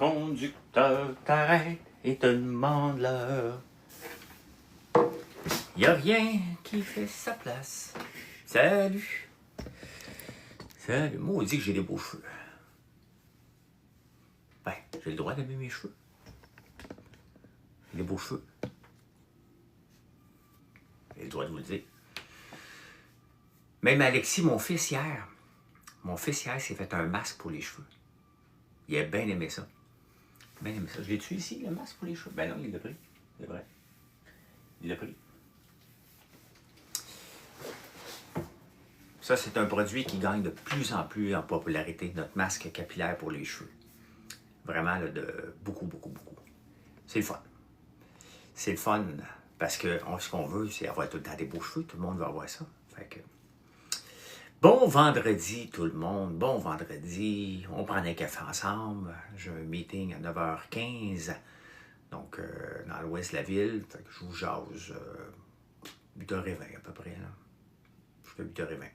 conducteur t'arrête et te demande l'heure. Y a rien qui fait sa place. Salut. Salut. Moi, on dit que j'ai des beaux cheveux. Ben, j'ai le droit d'aimer mes cheveux. J'ai des beaux cheveux. J'ai le droit de vous le dire. Même Alexis, mon fils, hier s'est fait un masque pour les cheveux. Il a bien aimé ça. Bien aimé ça. Je l'ai-tu ici, le masque pour les cheveux? Ben non, il l'a pris. C'est vrai. Il l'a pris. Ça, c'est un produit qui gagne de plus en plus en popularité, notre masque capillaire pour les cheveux. Vraiment, là, de beaucoup, beaucoup, beaucoup. C'est le fun. C'est le fun parce que ce qu'on veut, c'est avoir tout le temps des beaux cheveux. Tout le monde veut avoir ça. Fait que... Bon vendredi, tout le monde. Bon vendredi. On prend un café ensemble. J'ai un meeting à 9h15. Donc, dans l'ouest de la ville. Fait que je vous jase 8h20 à peu près. Là. Jusqu'à 8h20.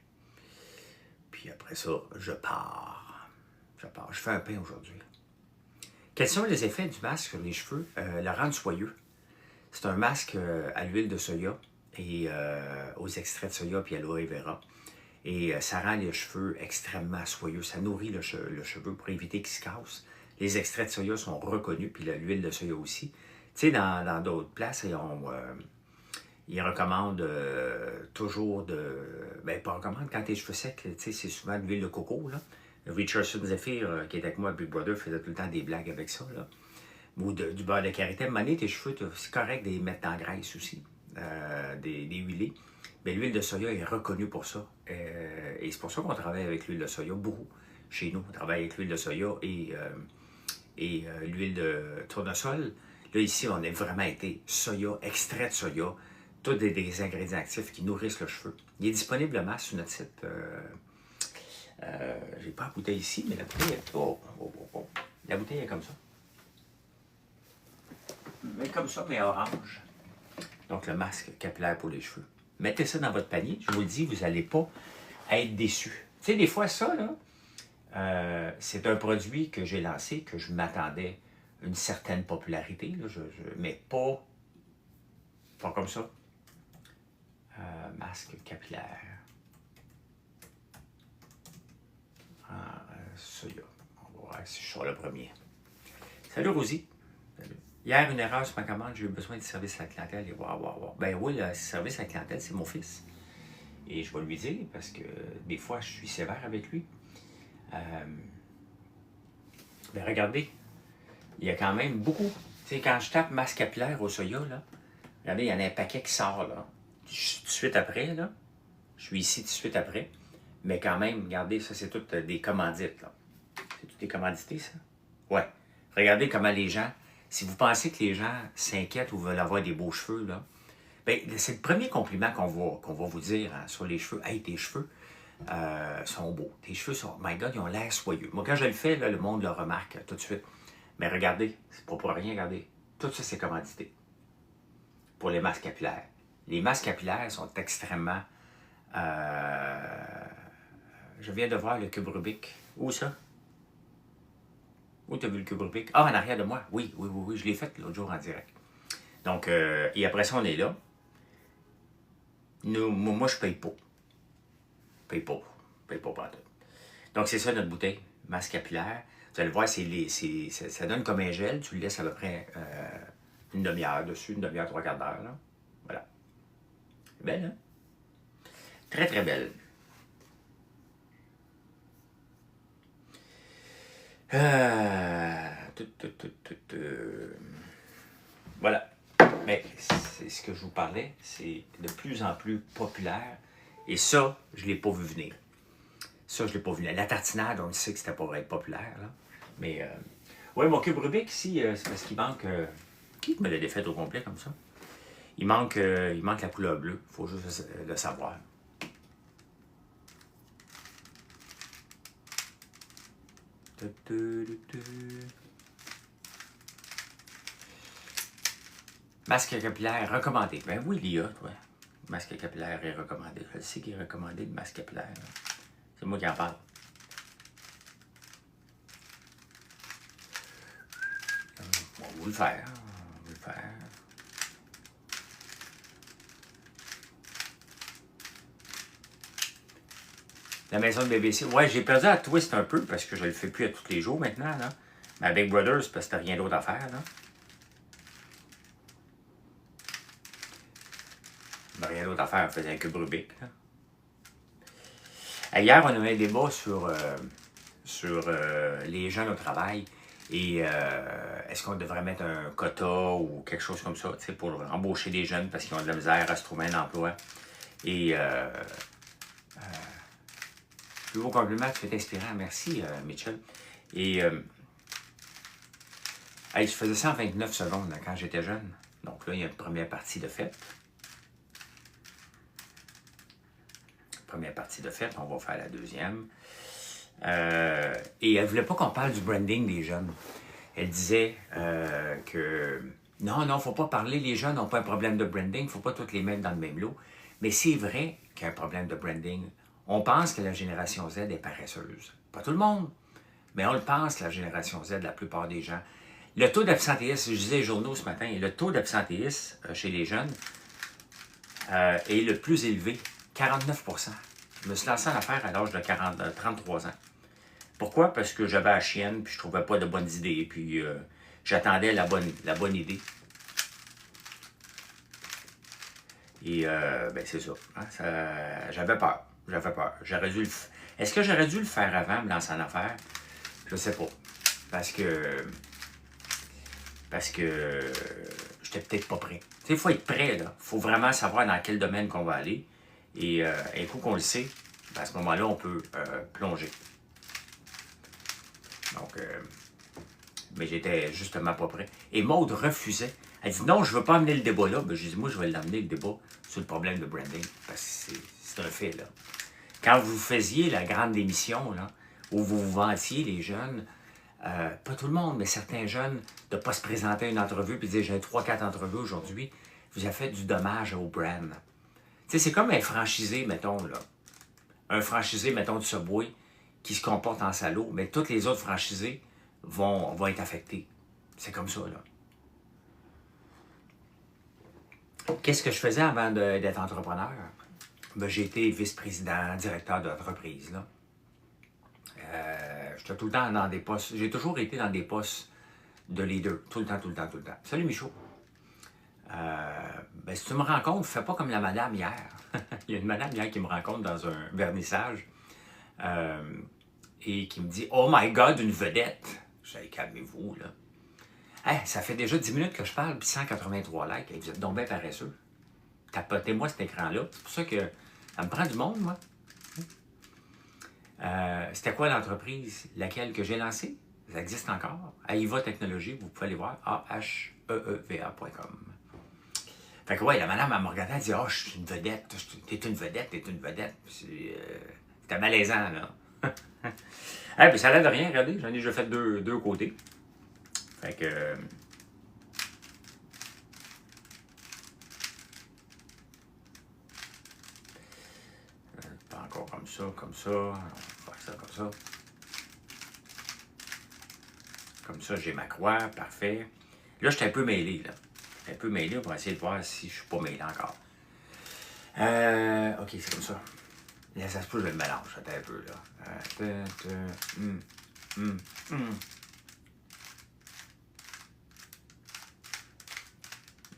Puis après ça, je pars. Je fais un pain aujourd'hui. Quels sont les effets du masque sur les cheveux? Le rendre soyeux. C'est un masque à l'huile de soya et aux extraits de soya puis à l'aloe vera. Et ça rend les cheveux extrêmement soyeux. Ça nourrit le cheveu pour éviter qu'il se casse. Les extraits de soya sont reconnus, puis l'huile de soya aussi. Tu sais, dans d'autres places, ils recommandent toujours de... Ben, pas recommandent quand tes cheveux secs, tu sais, c'est souvent l'huile de coco, là. Richardson Zephyr, qui est avec moi à Big Brother, faisait tout le temps des blagues avec ça, là. Ou du beurre de karité. À un moment donné, tes cheveux, c'est correct de les mettre en graisse aussi, des huilés. Mais l'huile de soya est reconnue pour ça. Et c'est pour ça qu'on travaille avec l'huile de soya beaucoup. Chez nous, on travaille avec l'huile de soya et l'huile de tournesol. Là, ici, on a vraiment été soya, extrait de soya, tous des ingrédients actifs qui nourrissent le cheveu. Il est disponible le masque sur notre site. J'ai pas la bouteille ici, mais la bouteille est... La bouteille est comme ça. Mais comme ça, mais orange. Donc, le masque capillaire pour les cheveux. Mettez ça dans votre panier. Je vous le dis, vous n'allez pas être déçus. Tu sais, des fois, ça, là, c'est un produit que j'ai lancé, que je m'attendais à une certaine popularité, là, mais pas comme ça. Masque capillaire. Soya. On va voir si je sors le premier. Salut, Rosie. Salut. Hier, une erreur sur ma commande, j'ai eu besoin de service à la clientèle. Et Ben oui, le service à la clientèle, c'est mon fils. Et je vais lui dire, parce que des fois, je suis sévère avec lui. Ben regardez, il y a quand même beaucoup. Tu sais, quand je tape masque capillaire au soya, là, regardez, il y en a un paquet qui sort, là. Tout de suite après, là. Je suis ici tout de suite après. Mais quand même, regardez, ça, c'est toutes des commandites, là. C'est toutes des commandités, ça? Ouais. Regardez comment les gens... Si vous pensez que les gens s'inquiètent ou veulent avoir des beaux cheveux, là, ben, c'est le premier compliment qu'on va vous dire hein, sur les cheveux. Hey, tes cheveux sont beaux. Tes cheveux sont... My God, ils ont l'air soyeux. Moi, quand je le fais, là, le monde le remarque tout de suite. Mais regardez, c'est pas pour rien, regardez. Tout ça, c'est commandité. Pour les masques capillaires. Les masques capillaires sont extrêmement... Je viens de voir le cube Rubik. Où ça? Où tu as vu le cube Rubik? Ah, en arrière de moi. Oui, je l'ai fait l'autre jour en direct. Donc, et après ça, on est là. Moi, je paye pas. Je paye pas partout. Donc, c'est ça notre bouteille, masque capillaire. Vous allez voir, ça donne comme un gel. Tu le laisses à peu près une demi-heure dessus, une demi-heure, trois quarts d'heure. Là. Voilà. Belle, hein? Très, très belle. Voilà. Mais c'est ce que je vous parlais, c'est de plus en plus populaire. Et ça, je ne l'ai pas vu venir. Ça, je ne l'ai pas vu venir. La tartinade, on sait que c'était pour être populaire. Là. Mais, oui, mon cube Rubik, ici, c'est parce qu'il manque... Qui me l'a défait au complet comme ça? Il manque la couleur bleue. Il faut juste le savoir. Masque capillaire recommandé. Ben oui, Lia, toi. Masque capillaire est recommandé. Je sais qu'il est recommandé le masque capillaire. C'est moi qui en parle. vous le faire. On va le faire. La maison de BBC. Ouais, j'ai perdu à twist un peu parce que je le fais plus à tous les jours maintenant. Là. Mais avec Brothers, c'est parce que t'as rien d'autre à faire. Là. Rien d'autre à faire, on faisait un cube Rubik. Hier, on a eu un débat sur les jeunes au travail et est-ce qu'on devrait mettre un quota ou quelque chose comme ça pour embaucher des jeunes parce qu'ils ont de la misère à se trouver un emploi. Et plus beau compliment, tu es inspirant. Merci, Mitchell. Et je faisais ça en 29 secondes là, quand j'étais jeune. Donc là, il y a une première partie de fête. Première partie de fête, on va faire la deuxième. Et elle ne voulait pas qu'on parle du branding des jeunes. Elle disait que non, il ne faut pas parler, les jeunes n'ont pas un problème de branding, il ne faut pas tous les mettre dans le même lot. Mais c'est vrai qu'il y a un problème de branding. On pense que la génération Z est paresseuse. Pas tout le monde, mais on le pense, la génération Z, la plupart des gens. Le taux d'absentéisme, je disais les journaux ce matin, le taux d'absentéisme chez les jeunes est le plus élevé, 49 %. Je me suis lancé en affaires à l'âge de 33 ans. Pourquoi? Parce que j'avais la chienne, puis je trouvais pas de bonnes idées, puis j'attendais la bonne idée. Et ben c'est ça, hein, j'avais peur. J'aurais dû Est-ce que j'aurais dû le faire avant, me lancer en affaires? Je sais pas. Parce que j'étais peut-être pas prêt. Tu sais, il faut être prêt, là. Il faut vraiment savoir dans quel domaine qu'on va aller. Et un coup qu'on le sait, ben, à ce moment-là, on peut plonger. Donc, mais j'étais justement pas prêt. Et Maude refusait. Elle dit non, je ne veux pas amener le débat là. Ben, j'ai dit, moi, je vais l'amener le débat sur le problème de branding. Parce que c'est un fait, là. Quand vous faisiez la grande émission, là, où vous vous vantiez, les jeunes, pas tout le monde, mais certains jeunes, de ne pas se présenter à une entrevue puis de dire j'ai 3-4 entrevues aujourd'hui, vous avez fait du dommage au brand. Tu sais, c'est comme un franchisé, mettons, là. Un franchisé, mettons, de Subway, qui se comporte en salaud, mais tous les autres franchisés vont être affectés. C'est comme ça, là. Qu'est-ce que je faisais avant d'être entrepreneur? Ben, j'ai été vice-président, directeur d'entreprise, là. J'étais tout le temps dans des postes. J'ai toujours été dans des postes de leader. Tout le temps. Salut, Michaud. Ben, si tu me rencontres, fais pas comme la madame hier. Il y a une madame hier qui me rencontre dans un vernissage et qui me dit « Oh my God, une vedette! » Je dis « Calmez-vous, là. Hey, ça fait déjà 10 minutes que je parle, puis 183 likes. Hey, vous êtes donc bien paresseux. Tapotez-moi cet écran-là. C'est pour ça que ça me prend du monde, moi. C'était quoi l'entreprise? Laquelle que j'ai lancée? Ça existe encore. AIVA Technologies, vous pouvez aller voir. AHEEVA.com. Fait que ouais, la madame, elle me regardait, elle dit « Oh, je suis une vedette. T'es une vedette. » C'était malaisant, là. Hey, puis ça l'aide de rien, regardez. J'en ai déjà fait deux côtés. Fait que... pas encore comme ça. On va faire ça comme ça. Comme ça, j'ai ma croix, parfait. Là, je suis un peu mêlé, là. Un peu mêlé pour essayer de voir si je suis pas mêlé encore. Ok, c'est comme ça. Là, ça se peut, je le mélange. Attends un peu, là.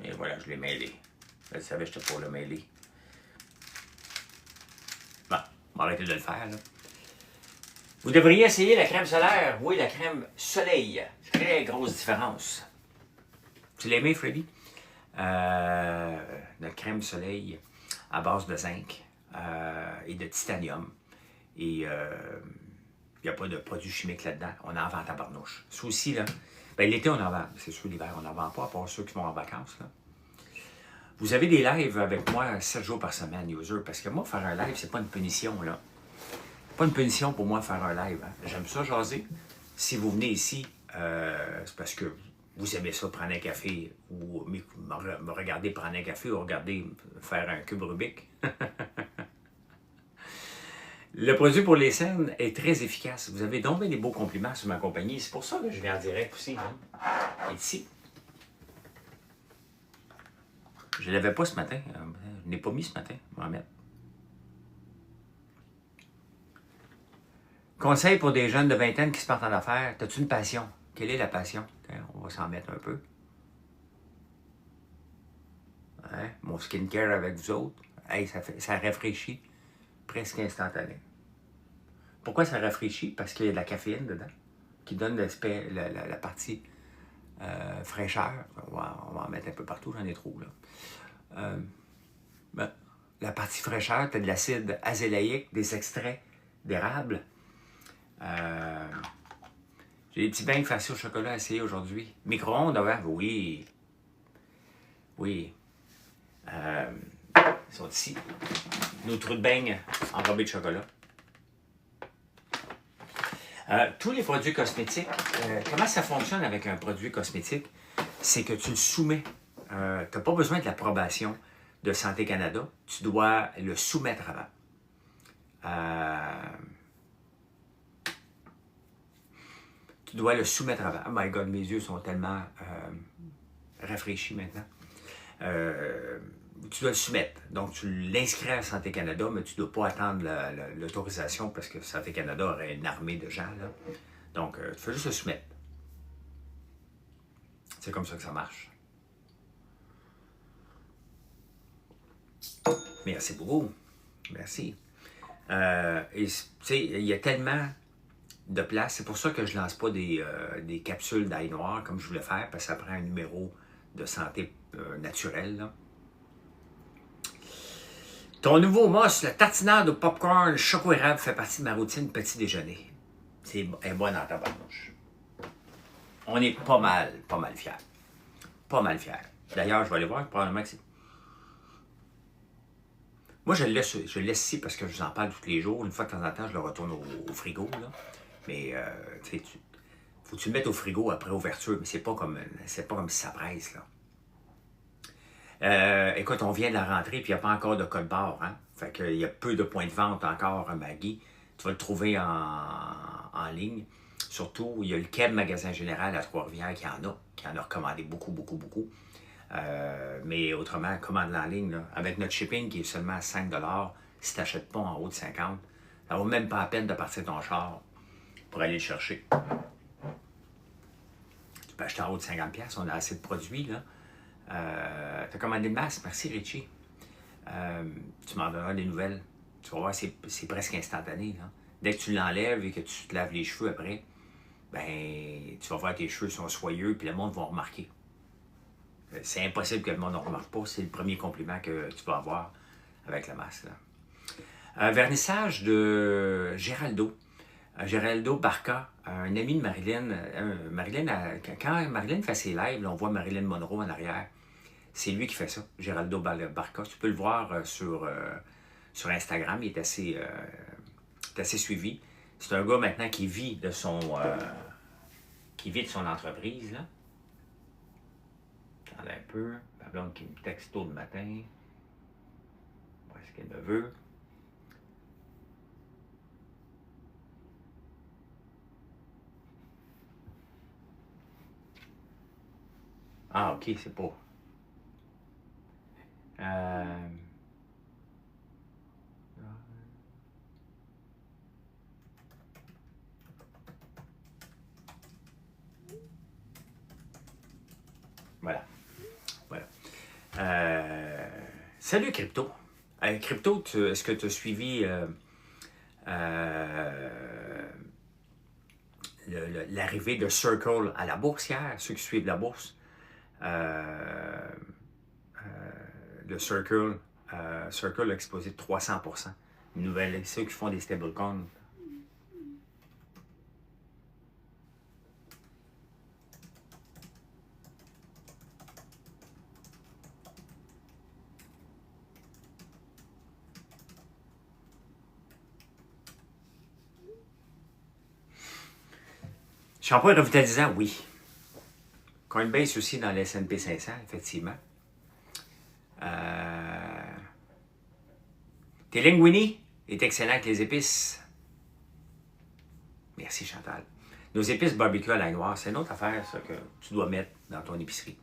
Et voilà, je l'ai mêlé. Je savais que j'étais pour le mêler. Bon, on va arrêter de le faire, là. Vous devriez essayer la crème solaire. Oui, la crème soleil. Très grosse différence. Tu l'as aimé, Freddy? Notre crème soleil à base de zinc et de titanium. Et il n'y a pas de produits chimiques là-dedans. On en vend à barnouche. Ça aussi, là, ben, l'été, on en vend. C'est sûr, l'hiver, on n'en vend pas, à part ceux qui vont en vacances. Là. Vous avez des lives avec moi 7 jours par semaine, user, parce que moi, faire un live, c'est pas une punition, là. Pas une punition pour moi de faire un live. Hein. J'aime ça jaser. Si vous venez ici, c'est parce que vous aimez ça, prendre un café, ou me regarder prendre un café, ou regarder faire un cube Rubik. Le produit pour les scènes est très efficace. Vous avez donc des beaux compliments sur ma compagnie. C'est pour ça que je viens en direct aussi. Hein. Et ici, Je ne l'avais pas ce matin. Je n'ai pas mis ce matin. Je vais en mettre. Conseil pour des jeunes de vingtaine qui se partent en affaires. As-tu une passion? Quelle est la passion? On va s'en mettre un peu. Hein? Mon skincare avec vous autres. Hey, ça rafraîchit presque instantané. Pourquoi ça rafraîchit? Parce qu'il y a de la caféine dedans qui donne la partie fraîcheur. On va en mettre un peu partout, j'en ai trop là. La partie fraîcheur, tu as de l'acide azélaïque, des extraits d'érable. J'ai des petits beignes farcis au chocolat à essayer aujourd'hui. Micro-ondes, avant? Oui. Oui. Ils sont ici. Nos trous de beignes enrobés de chocolat. Tous les produits cosmétiques, comment ça fonctionne avec un produit cosmétique? C'est que tu le soumets. Tu n'as pas besoin de l'approbation de Santé Canada. Tu dois le soumettre avant. Tu dois le soumettre avant. Oh my God, mes yeux sont tellement rafraîchis maintenant. Tu dois le soumettre. Donc, tu l'inscris à Santé Canada, mais tu ne dois pas attendre l'autorisation parce que Santé Canada aurait une armée de gens. Là. Donc, tu fais juste le soumettre. C'est comme ça que ça marche. Merci beaucoup. Merci. Et tu sais, il y a tellement de place. C'est pour ça que je ne lance pas des capsules d'ail noir comme je voulais faire, parce que ça prend un numéro de santé naturelle. Là. Ton nouveau mousse, le tartinade de popcorn choco érable fait partie de ma routine petit déjeuner. C'est bon dans ta bouche. On est pas mal fiers. Pas mal fiers. D'ailleurs, je vais aller voir, probablement que c'est... Moi, je le laisse ici parce que je vous en parle tous les jours. Une fois de temps en temps, je le retourne au frigo. Là. Mais, tu sais, faut que tu le mettes au frigo après ouverture, mais c'est pas comme si ça presse, là. Écoute, on vient de la rentrée, puis il n'y a pas encore de code barre, hein? Fait qu'il y a peu de points de vente encore à Maggie. Tu vas le trouver en ligne. Surtout, il y a le Keb Magasin Général à Trois-Rivières qui en a recommandé beaucoup. Mais autrement, commande en ligne, là, avec notre shipping qui est seulement à 5 $, si tu n'achètes pas en haut de 50 $, ça vaut même pas la peine de partir ton char pour aller le chercher. Tu peux acheter en haut de 50 $, on a assez de produits, là. Tu as commandé le masque, merci Richie. Tu m'en donneras des nouvelles. Tu vas voir, c'est presque instantané. Là. Dès que tu l'enlèves et que tu te laves les cheveux après, ben, tu vas voir que tes cheveux sont soyeux puis le monde va remarquer. C'est impossible que le monde ne remarque pas. C'est le premier compliment que tu vas avoir avec le masque. Là. Vernissage de Geraldo. Geraldo Barca, un ami de Marilyn. Quand Marilyn fait ses lives, là, on voit Marilyn Monroe en arrière. C'est lui qui fait ça, Geraldo Barca. Tu peux le voir sur Instagram, il est assez suivi. C'est un gars maintenant qui vit de son entreprise. Là. Attendez un peu. Ma blonde qui me texte tôt le matin. Voilà ce qu'elle me veut. Ah, ok, c'est pas. Voilà. Salut Crypto. Crypto, est-ce que tu as suivi l'arrivée de Circle à la bourse hier, ceux qui suivent la bourse? Le Circle a explosé de 300%. Une nouvelle, ceux qui font des stablecoins. Shampoing revitalisant, oui. Coinbase aussi dans le S&P 500, effectivement. Tes linguini est excellent avec les épices. Merci Chantal. Nos épices barbecue à l'ail noir, c'est une autre affaire, ça, que tu dois mettre dans ton épicerie.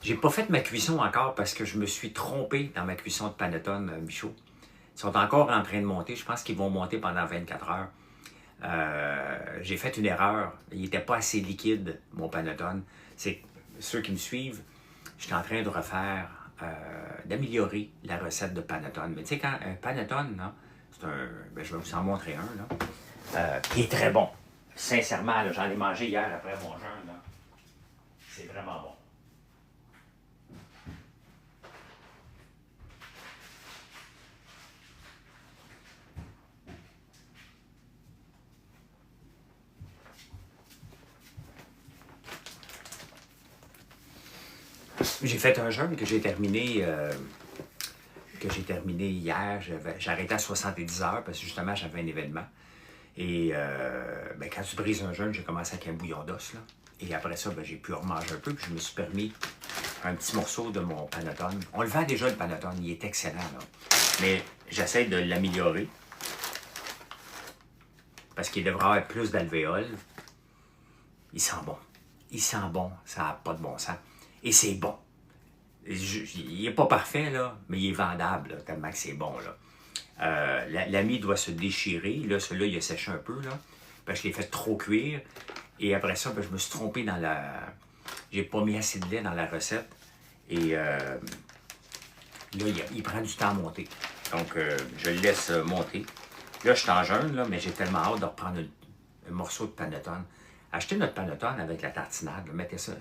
J'ai pas fait ma cuisson encore parce que je me suis trompé dans ma cuisson de panettone, Michaud. Ils sont encore en train de monter. Je pense qu'ils vont monter pendant 24 heures. J'ai fait une erreur. Il n'était pas assez liquide, mon panettone. C'est ceux qui me suivent, je suis en train de refaire, d'améliorer la recette de panettone. Mais tu sais, quand un panettone, là, c'est un. Ben, je vais vous en montrer un, là, qui est très bon. Sincèrement, j'en ai mangé hier après mon jeûne. Là. C'est vraiment bon. J'ai fait un jeûne que j'ai terminé hier. J'ai arrêté à 70 heures parce que justement j'avais un événement. Et ben, quand tu brises un jeûne, j'ai commencé avec un bouillon d'os. Là. Et après ça, ben, j'ai pu remanger un peu. Puis je me suis permis un petit morceau de mon panettone. On le vend déjà le panettone, il est excellent. Là. Mais j'essaie de l'améliorer. Parce qu'il devrait avoir plus d'alvéoles. Il sent bon. Il sent bon. Ça n'a pas de bon sens. Et c'est bon. Il n'est pas parfait, là, mais il est vendable, là, tellement que c'est bon. L'ami doit se déchirer. Là, celui-là, il a séché un peu. Là, parce que je l'ai fait trop cuire. Et après ça, ben, je me suis trompé dans la... J'ai pas mis assez de lait dans la recette. Et là, il prend du temps à monter. Donc, je le laisse monter. Là, je suis en jeûne, là, mais j'ai tellement hâte de reprendre un morceau de panettone. Achetez notre panettone avec la tartinade. Là, mettez ça.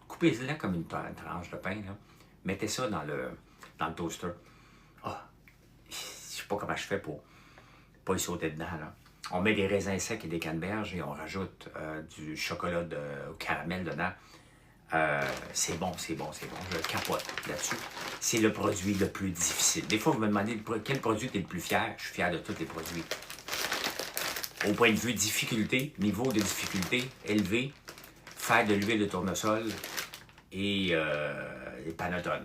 Coupez-le comme une tranche de pain. Là. Mettez ça dans le toaster. Ah, je sais pas comment je fais pour pas y sauter dedans. Là. On met des raisins secs et des canneberges et on rajoute du chocolat au caramel dedans. C'est bon, c'est bon, c'est bon. Je capote là-dessus. C'est le produit le plus difficile. Des fois, vous me demandez quel produit tu es le plus fier. Je suis fier de tous les produits. Au point de vue difficulté, niveau de difficulté élevé, faire de l'huile de tournesol et panettone.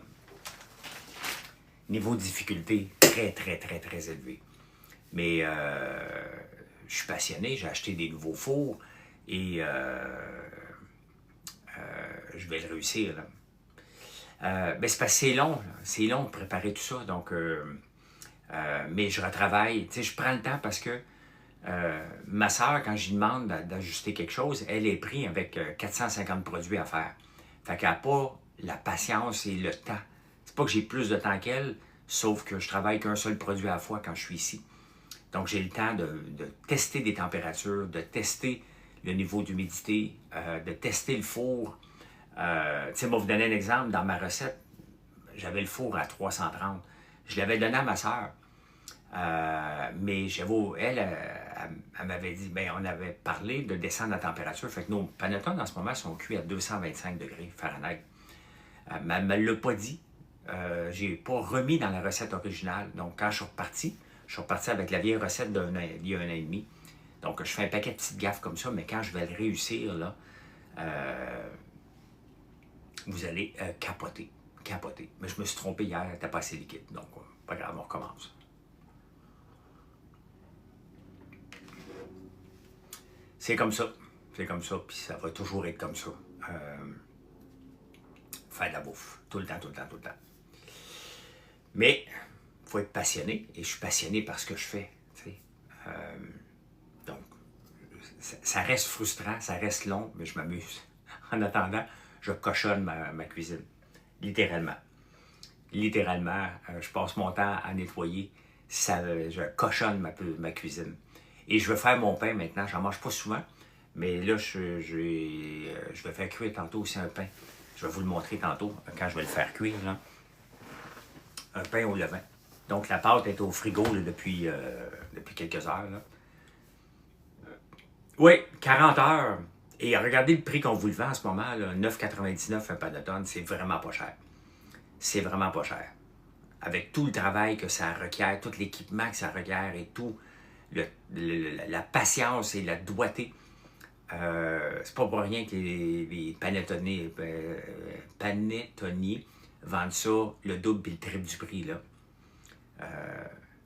Niveau de difficulté très, très, très, très élevé. Mais je suis passionné, j'ai acheté des nouveaux fours et je vais le réussir. Ben, c'est parce que c'est long. C'est long de préparer tout ça. Donc, mais je retravaille. Tu sais, je prends le temps parce que ma soeur, quand je lui demande d'ajuster quelque chose, elle est prise avec 450 produits à faire. Fait qu'elle n'a pas la patience et le temps. C'est pas que j'ai plus de temps qu'elle, sauf que je travaille qu'un seul produit à la fois quand je suis ici. Donc, j'ai le temps de tester des températures, de tester le niveau d'humidité, de tester le four. Tu sais, moi, vous donner un exemple. Dans ma recette, j'avais le four à 330. Je l'avais donné à ma soeur. Mais j'avoue, elle m'avait dit, ben, on avait parlé de descendre la température. Fait que nos panettones, en ce moment, sont cuits à 225 degrés Fahrenheit. Mais elle ne me l'a pas dit. Je n'ai pas remis dans la recette originale. Donc, quand je suis reparti avec la vieille recette d'il y a un an et demi. Donc, je fais un paquet de petites gaffes comme ça, mais quand je vais le réussir, là, vous allez capoter. Capoter. Mais je me suis trompé hier, elle n'était pas assez liquide. Donc, pas grave, on recommence. C'est comme ça. C'est comme ça, puis ça va toujours être comme ça. Faire de la bouffe. Tout le temps, tout le temps, tout le temps. Mais, il faut être passionné, et je suis passionné par ce que je fais. Donc, ça reste frustrant, ça reste long, mais je m'amuse. En attendant, je cochonne ma cuisine. Littéralement. Littéralement, je passe mon temps à nettoyer. Je cochonne ma cuisine. Et je vais faire mon pain maintenant. J'en mange pas souvent, mais là, je vais faire cuire tantôt aussi un pain. Je vais vous le montrer tantôt, quand je vais le faire cuire. Là. Un pain au levain. Donc, la pâte est au frigo là, depuis quelques heures. Là. Oui, 40 heures. Et regardez le prix qu'on vous le vend en ce moment, 9,99 un panettone, c'est vraiment pas cher. C'est vraiment pas cher. Avec tout le travail que ça requiert, tout l'équipement que ça requiert et tout, la patience et la doigté. C'est pas pour rien que les panettonniers vendent ça le double et le triple du prix. Là.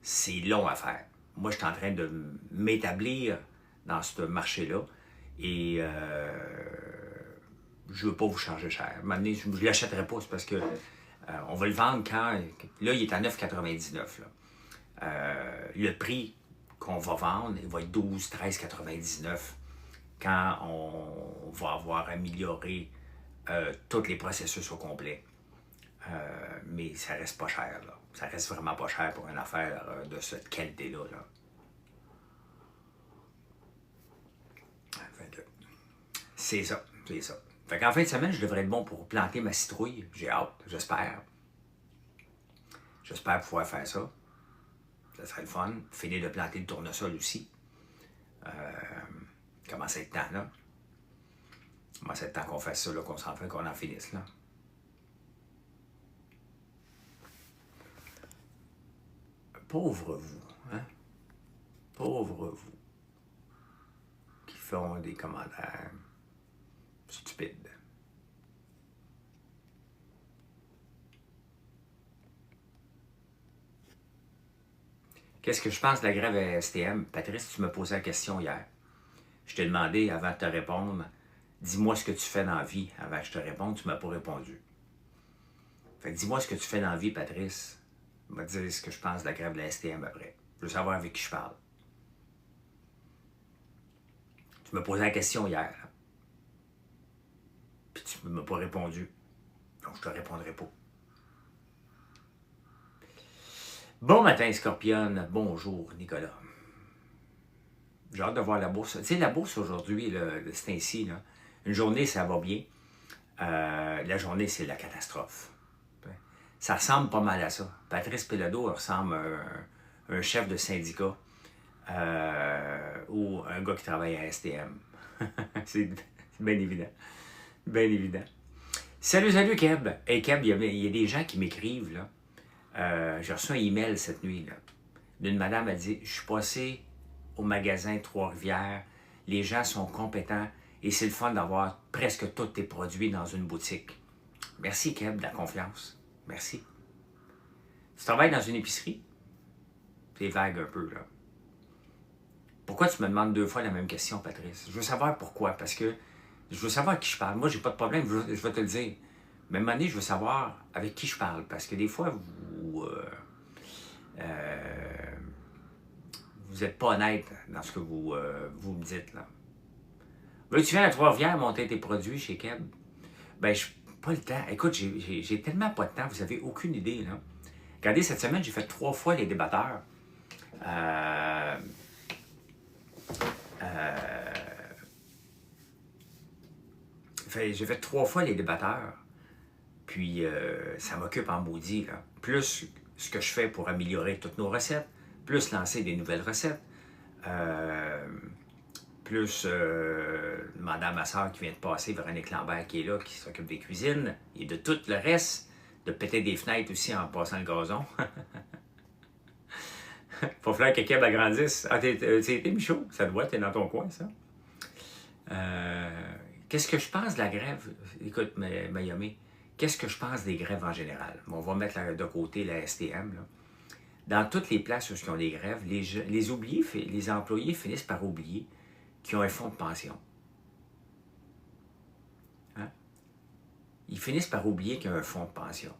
C'est long à faire. Moi, je suis en train de m'établir dans ce marché-là. Et je ne veux pas vous charger cher. À un moment donné, je ne l'achèterai pas, c'est parce que on va le vendre quand... Là, il est à 9,99 $. Le prix qu'on va vendre, il va être 12, 13,99 $ quand on va avoir amélioré tous les processus au complet. Mais ça reste pas cher, là. Ça reste vraiment pas cher pour une affaire de cette qualité-là. Là. C'est ça, c'est ça. Fait qu'en fin de semaine, je devrais être bon pour planter ma citrouille. J'ai hâte, j'espère. J'espère pouvoir faire ça. Ça serait le fun. Finir de planter le tournesol aussi. Commence à être temps, là. Commence à être temps qu'on fasse ça, là, qu'on en finisse, là. Pauvre vous, hein? Pauvre vous. Qui font des commentaires stupides. Qu'est-ce que je pense de la grève à STM? Patrice, tu me posais la question hier. Je t'ai demandé, avant de te répondre, dis-moi ce que tu fais dans la vie. Avant que je te réponde, tu ne m'as pas répondu. Fait que dis-moi ce que tu fais dans la vie, Patrice. Je vais te dire ce que je pense de la grève de la STM après. Je veux savoir avec qui je parle. Tu me posais la question hier. Puis tu ne m'as pas répondu. Donc je ne te répondrai pas. Bon matin, Scorpion. Bonjour, Nicolas. J'ai hâte de voir la bourse. Tu sais, la bourse aujourd'hui, c'est ainsi. Là. Une journée, ça va bien. La journée, c'est la catastrophe. Ça ressemble pas mal à ça. Patrice Pélodeau ressemble à un chef de syndicat ou un gars qui travaille à STM. C'est bien évident. Bien évident. Salut, salut, Keb. Hey, Keb, il y a des gens qui m'écrivent, là. J'ai reçu un email cette nuit, là. D'une madame, elle dit « Je suis passé au magasin Trois-Rivières. Les gens sont compétents et c'est le fun d'avoir presque tous tes produits dans une boutique. » Merci, Keb, de la confiance. Merci. Tu travailles dans une épicerie? C'est vague un peu, là. Pourquoi tu me demandes 2 fois la même question, Patrice? Je veux savoir pourquoi, parce que je veux savoir à qui je parle. Moi, j'ai pas de problème, je vais te le dire. Mais à un moment donné, je veux savoir avec qui je parle, parce que des fois, vous n'êtes pas honnête dans ce que vous me dites, là. Tu viens à Trois-Rivières monter tes produits chez Keb? Ben, je pas le temps. Écoute, j'ai tellement pas de temps, vous n'avez aucune idée, là. Regardez, cette semaine, j'ai fait 3 fois les débatteurs. J'ai fait 3 fois les débatteurs. Puis, ça m'occupe en maudit, là. Plus ce que je fais pour améliorer toutes nos recettes, plus lancer des nouvelles recettes, plus demander à ma soeur qui vient de passer, Véronique Lambert, qui est là, qui s'occupe des cuisines, et de tout le reste, de péter des fenêtres aussi en passant le gazon. Faut falloir que Keb agrandisse. Ah, t'es Michaud? Ça doit être dans ton coin, ça. Qu'est-ce que je pense de la grève? Écoute, Mayomé, qu'est-ce que je pense des grèves en général? On va mettre de côté la STM, là. Dans toutes les places où ils ont des grèves, les employés finissent par oublier qu'ils ont un fonds de pension. Hein? Ils finissent par oublier qu'il y a un fonds de pension.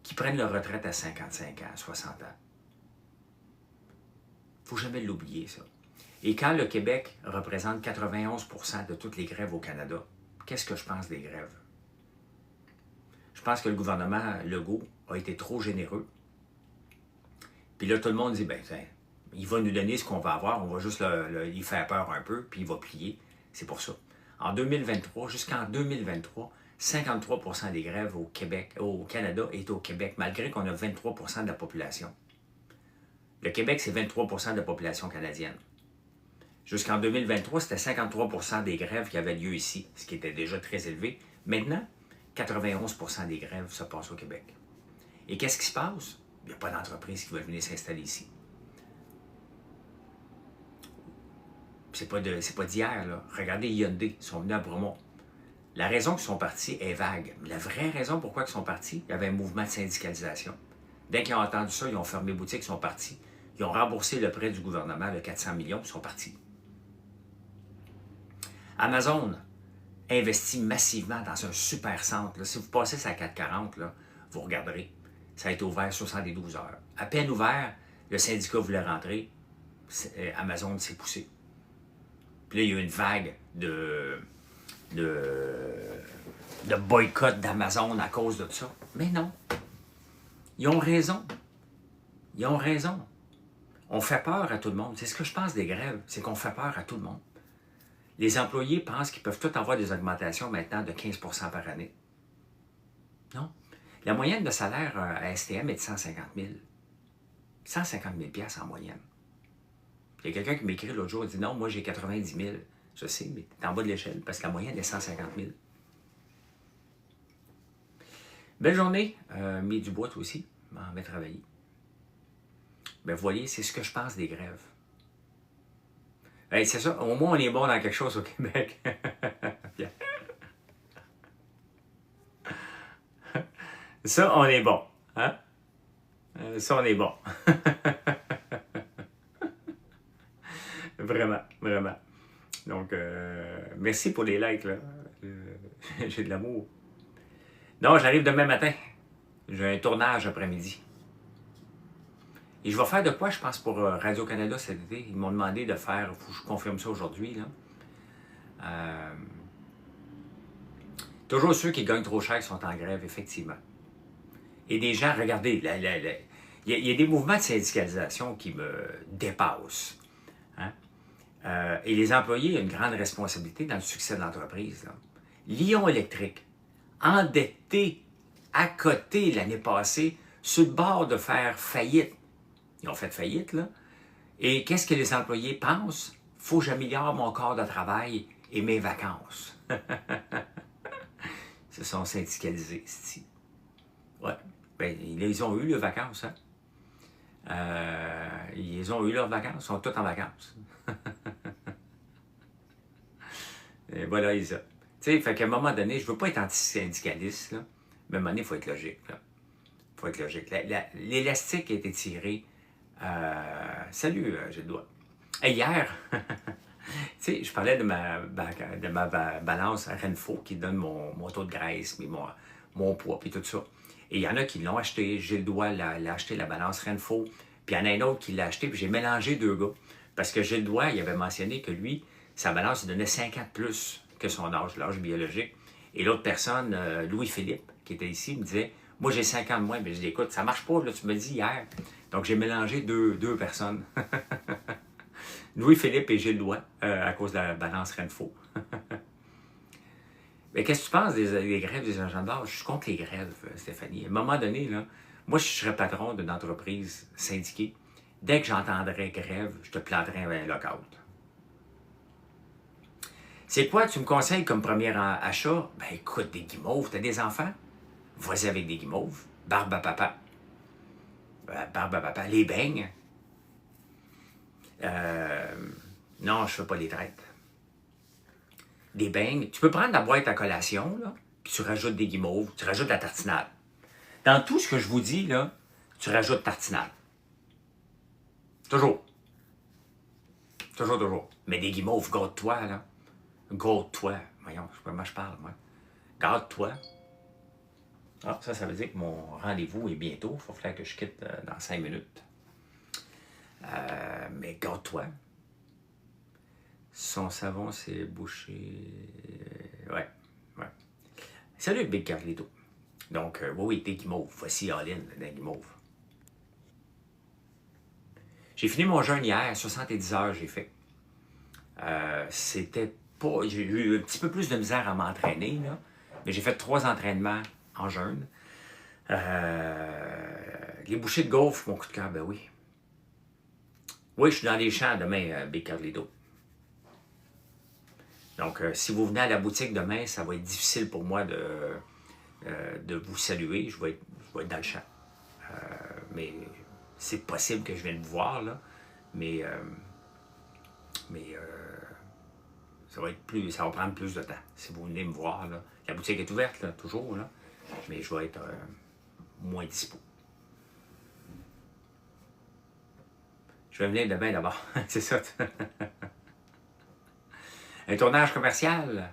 Qu'ils prennent leur retraite à 55 ans, 60 ans. Il ne faut jamais l'oublier, ça. Et quand le Québec représente 91% de toutes les grèves au Canada, qu'est-ce que je pense des grèves? Je pense que le gouvernement Legault a été trop généreux. Puis là, tout le monde dit, ben, il va nous donner ce qu'on va avoir, on va juste y faire peur un peu, puis il va plier. C'est pour ça. En 2023, jusqu'en 2023, 53% des grèves au Québec, au Canada est au Québec, malgré qu'on a 23% de la population. Le Québec, c'est 23% de la population canadienne. Jusqu'en 2023, c'était 53% des grèves qui avaient lieu ici, ce qui était déjà très élevé. Maintenant, 91% des grèves se passent au Québec. Et qu'est-ce qui se passe? Il n'y a pas d'entreprise qui va venir s'installer ici. C'est pas d'hier, là. Regardez Hyundai, ils sont venus à Bromont. La raison qu'ils sont partis est vague. Mais la vraie raison pourquoi ils sont partis, il y avait un mouvement de syndicalisation. Dès qu'ils ont entendu ça, ils ont fermé boutique, ils sont partis. Ils ont remboursé le prêt du gouvernement de 400 millions, ils sont partis. Amazon, investi massivement dans un super centre. Là. Si vous passez ça à 440, là, vous regarderez. Ça a été ouvert 72 heures. À peine ouvert, le syndicat voulait rentrer. Amazon s'est poussé. Puis là, il y a eu une vague de boycott d'Amazon à cause de ça. Mais non. Ils ont raison. Ils ont raison. On fait peur à tout le monde. C'est ce que je pense des grèves, c'est qu'on fait peur à tout le monde. Les employés pensent qu'ils peuvent tous avoir des augmentations maintenant de 15 % par année. Non. La moyenne de salaire à STM est de 150 000. 150 000 $ en moyenne. Il y a quelqu'un qui m'écrit l'autre jour, il dit non, moi j'ai 90 000. Je sais, mais tu es en bas de l'échelle parce que la moyenne est 150 000. Belle journée, mis du bois toi aussi, m'en vais travailler. Ben vous voyez, c'est ce que je pense des grèves. Hey, c'est ça, au moins on est bon dans quelque chose au Québec. Ça, on est bon. Hein? Ça, on est bon. Vraiment, vraiment. Donc, merci pour les likes, là. J'ai de l'amour. Non, j'arrive demain matin. J'ai un tournage après-midi. Et je vais faire de quoi, je pense, pour Radio-Canada cet été. Ils m'ont demandé de faire, il faut que je confirme ça aujourd'hui, là. Toujours ceux qui gagnent trop cher sont en grève, effectivement. Et des gens, regardez, il y a des mouvements de syndicalisation qui me dépassent. Hein? Et les employés ont une grande responsabilité dans le succès de l'entreprise. Lion Électrique, endetté, à côté l'année passée, sur le bord de faire faillite. Ils ont fait faillite, là. Et qu'est-ce que les employés pensent? Faut que j'améliore mon corps de travail et mes vacances. Ils se sont syndicalisés, ici. Ouais. Ben, ils ont eu leurs vacances, hein? Ils ont eu leurs vacances, ils sont tous en vacances. Et voilà, ils ont. Tu sais, fait qu'à un moment donné, je ne veux pas être anti-syndicaliste, là, mais à un moment donné, il faut être logique. Il faut être logique. L'élastique a été tiré. Salut, j'ai le doigt. Et hier, tu sais, je parlais de ma balance Renfo qui donne mon taux de graisse, mais mon poids, puis tout ça. Et il y en a qui l'ont acheté. Gilles Doigt l'a acheté, la balance Renfo. Puis il y en a un autre qui l'a acheté, puis j'ai mélangé deux gars. Parce que Gilles Doigt, il avait mentionné que lui, sa balance, il donnait 50 plus que son âge, l'âge biologique. Et l'autre personne, Louis-Philippe, qui était ici, me disait, moi j'ai 50 moins. Mais je dis, écoute, ça marche pas, là, tu me dis hier. Donc j'ai mélangé deux personnes. Louis-Philippe et Gilles Doigt, à cause de la balance Renfo. Mais qu'est-ce que tu penses des grèves des agents de base? Je suis contre les grèves, Stéphanie. À un moment donné, là, moi, je serais patron d'une entreprise syndiquée. Dès que j'entendrais grève, je te planterais un lockout. C'est quoi tu me conseilles comme premier achat? Ben écoute, des guimauves. T'as des enfants? Vas-y avec des guimauves. Barbe à papa. Barbe à papa. Les beignes. Non, je fais pas les traites. Des beignes. Tu peux prendre la boîte à collation, là, puis tu rajoutes des guimauves, tu rajoutes la tartinade. Dans tout ce que je vous dis, là, tu rajoutes tartinade. Toujours. Toujours, toujours. Mais des guimauves, garde-toi, là. Garde-toi. Voyons, je sais pas comment je parle, moi. Garde-toi. Ah, ça veut dire que mon rendez-vous est bientôt. Il faut falloir que je quitte dans 5 minutes. Mais garde-toi. Son savon, c'est bouché. Ouais. Salut, Big Carlito. Donc, oui, des guimauves. Voici All-in, des guimauves. J'ai fini mon jeûne hier, 70 heures j'ai fait. C'était pas... J'ai eu un petit peu plus de misère à m'entraîner, là. Mais j'ai fait 3 entraînements en jeûne. Les bouchées de gaufres, mon coup de cœur, ben oui. Oui, je suis dans les champs demain, Big Carlito. Donc, si vous venez à la boutique demain, ça va être difficile pour moi de vous saluer. Je vais être dans le champ. Mais c'est possible que je vienne vous voir, là. Mais ça va prendre plus de temps. Si vous venez me voir, là. La boutique est ouverte, là, toujours, là. Mais je vais être moins dispo. Je vais venir demain d'abord. C'est ça. Un tournage commercial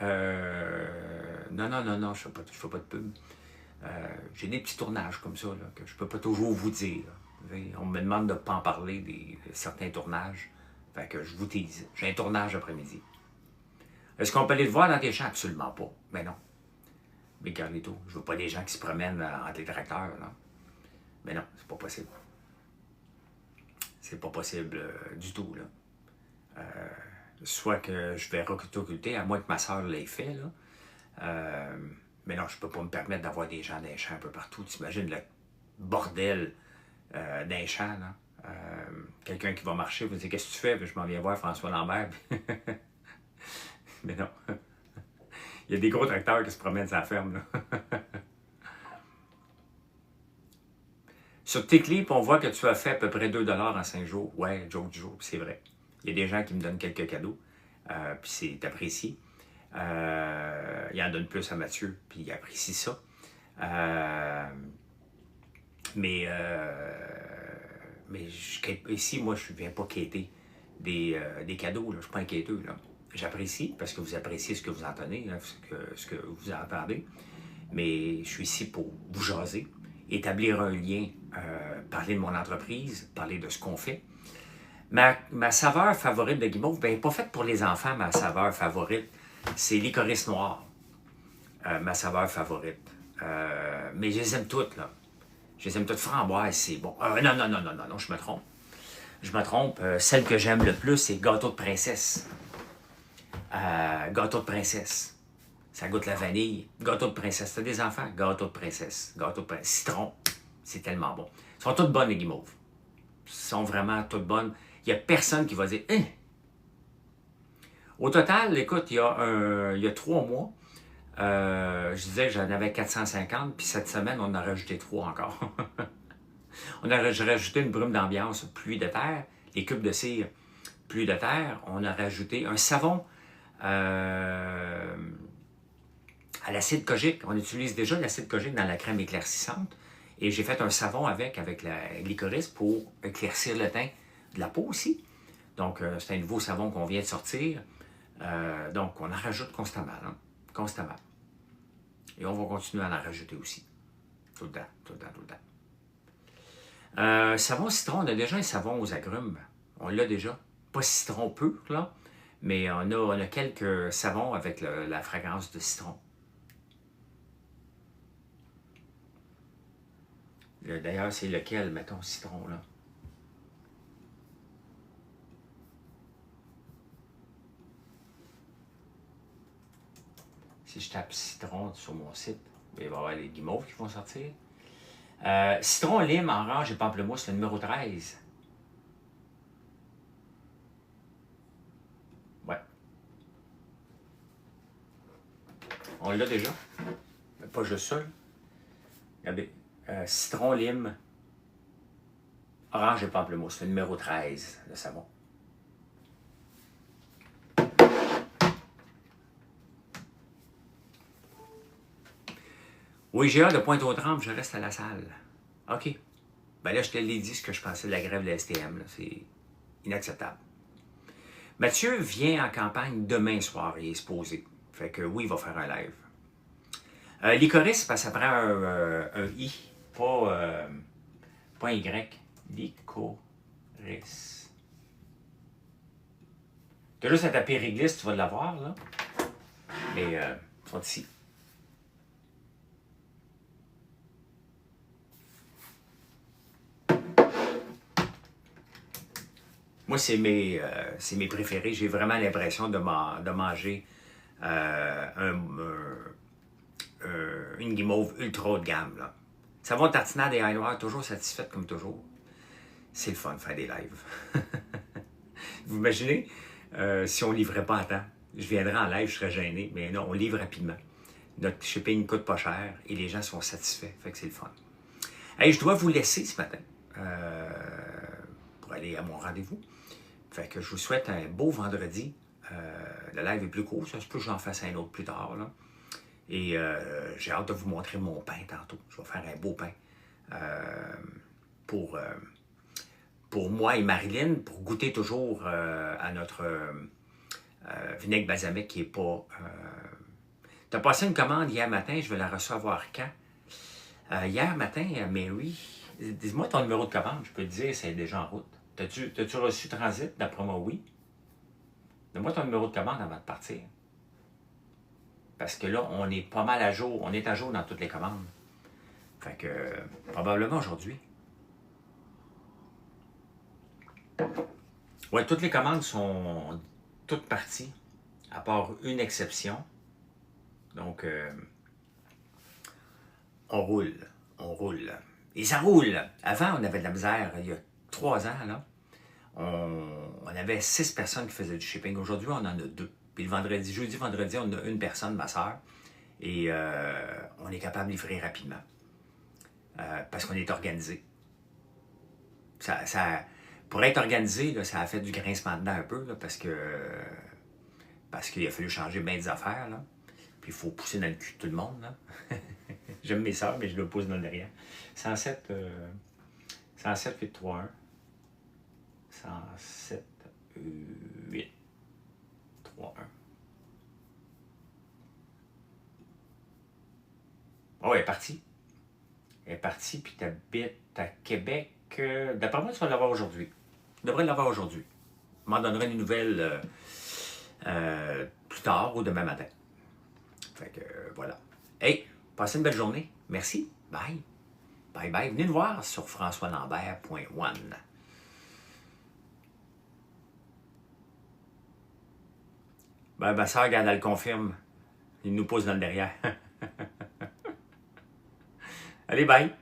Non, non, non, non, je ne fais pas de pub. J'ai des petits tournages comme ça, là, que je ne peux pas toujours vous dire. On me demande de ne pas en parler de certains tournages. Fait que je vous tease. J'ai un tournage après-midi. Est-ce qu'on peut aller te voir dans tes champs? Absolument pas. Mais non. Mais Carlito, je veux pas des gens qui se promènent entre les tracteurs, non? Mais non, c'est pas possible. C'est pas possible du tout, là. Soit que je vais occulter, à moins que ma soeur l'ait fait, là. Mais non, je peux pas me permettre d'avoir des gens dans les champs un peu partout. T'imagines le bordel dans les champs, là. Quelqu'un qui va marcher, vous dire, qu'est-ce que tu fais? Puis je m'en viens voir François Lambert. Mais non. Il y a des gros tracteurs qui se promènent sur la ferme, là. Sur tes clips, on voit que tu as fait à peu près 2 $ en 5 jours. Ouais, joke du jour, c'est vrai. Il y a des gens qui me donnent quelques cadeaux, puis c'est apprécié. Il en donne plus à Mathieu, puis il apprécie ça. Mais ici, moi, je ne viens pas quêter des cadeaux. Là. Je ne suis pas un quêteux. J'apprécie, parce que vous appréciez ce que vous entendez, là, ce que vous entendez. Mais je suis ici pour vous jaser, établir un lien, parler de mon entreprise, parler de ce qu'on fait. Ma saveur favorite de guimauve, bien, pas faite pour les enfants, ma saveur favorite, c'est licorice noire. Ma saveur favorite. Mais je les aime toutes, là. Je les aime toutes. Framboise, c'est bon. Non, non, non, non, non, non, je me trompe. Je me trompe. Celle que j'aime le plus, c'est gâteau de princesse. Gâteau de princesse. Ça goûte la vanille. Gâteau de princesse. T'as des enfants? Gâteau de princesse. Gâteau de princesse. Citron. C'est tellement bon. Ils sont toutes bonnes, les guimauves. Ils sont vraiment toutes bonnes. Il n'y a personne qui va dire « Hein? » Au total, écoute, il y a 3 mois, je disais que j'en avais 450, puis cette semaine, on en a rajouté 3 encore. On a rajouté une brume d'ambiance, pluie de terre, les cubes de cire, pluie de terre. On a rajouté un savon à l'acide kojique. On utilise déjà l'acide kojique dans la crème éclaircissante. Et j'ai fait un savon avec la licorice pour éclaircir le teint de la peau aussi. Donc, c'est un nouveau savon qu'on vient de sortir. Donc, on en rajoute constamment. Hein? Constamment. Et on va continuer à en rajouter aussi. Tout le temps, tout le temps, tout le temps. Savon citron, on a déjà un savon aux agrumes. On l'a déjà. Pas citron pur, là, mais on a quelques savons avec la fragrance de citron. D'ailleurs, c'est lequel, mettons, citron, là? Si je tape citron sur mon site, il va y avoir les guimauves qui vont sortir. Citron, lime, orange et pamplemousse, le numéro 13. Ouais. On l'a déjà. Mais pas juste ça. Regardez. Citron, lime, orange et pamplemousse, le numéro 13, le savon. Oui, j'ai hâte de Pointe-aux-Trembles, je reste à la salle. OK. Ben là, je te l'ai dit ce que je pensais de la grève de la STM. C'est inacceptable. Mathieu vient en campagne demain soir, il est supposé. Fait que oui, il va faire un live. Licorice, parce que ça prend un I, pas un Y. Licorice. Tu as juste à taper réglisse, tu vas l'avoir, là. Mais, ils sont ici. Moi, c'est mes préférés. J'ai vraiment l'impression de manger une guimauve ultra haut de gamme. Là. Savon tartinade et noir, toujours satisfaite comme toujours. C'est le fun de faire des lives. Vous imaginez, si on ne livrait pas à temps, je viendrais en live, je serais gêné, mais non, on livre rapidement. Notre shipping ne coûte pas cher et les gens sont satisfaits. Fait que c'est le fun. Hey, je dois vous laisser ce matin pour aller à mon rendez-vous. Fait que je vous souhaite un beau vendredi. Le live est plus court, ça se peut que j'en fasse un autre plus tard. Là. Et j'ai hâte de vous montrer mon pain tantôt. Je vais faire un beau pain pour moi et Marilyn, pour goûter toujours à vinaigre balsamique qui n'est pas... Tu as passé une commande hier matin, je vais la recevoir quand? Hier matin, Mary, dis-moi ton numéro de commande, je peux te dire, c'est déjà en route. T'as-tu reçu Transit? D'après moi, oui. Donne-moi ton numéro de commande avant de partir. Parce que là, on est pas mal à jour. On est à jour dans toutes les commandes. Fait que, probablement aujourd'hui. Ouais, toutes les commandes sont toutes parties, à part une exception. Donc, on roule, on roule. Et ça roule. Avant, on avait de la misère. Il y a 3 ans, là, on avait 6 personnes qui faisaient du shipping. Aujourd'hui, on en a 2. Puis le vendredi, jeudi, vendredi, on a une personne, ma soeur. Et on est capable de livrer rapidement. Parce qu'on est organisé. Pour être organisé, là, ça a fait du grincement de dents un peu, là, parce qu'il a fallu changer bien des affaires. Là. Puis il faut pousser dans le cul de tout le monde. Là. J'aime mes soeurs, mais je le pousse dans le derrière. 107 8 3 1. 107 8 3 1. Oh, elle est partie. Elle est partie, puis tu habites à Québec. D'après moi, tu vas l'avoir aujourd'hui. Tu devrais l'avoir aujourd'hui. Je m'en donnerai une nouvelle plus tard ou demain matin. Fait que voilà. Hey, passez une belle journée. Merci. Bye. Bye bye. Venez nous voir sur françoislambert.one. Ben, ma soeur, regarde, elle confirme. Il nous pose dans le derrière. Allez, bye.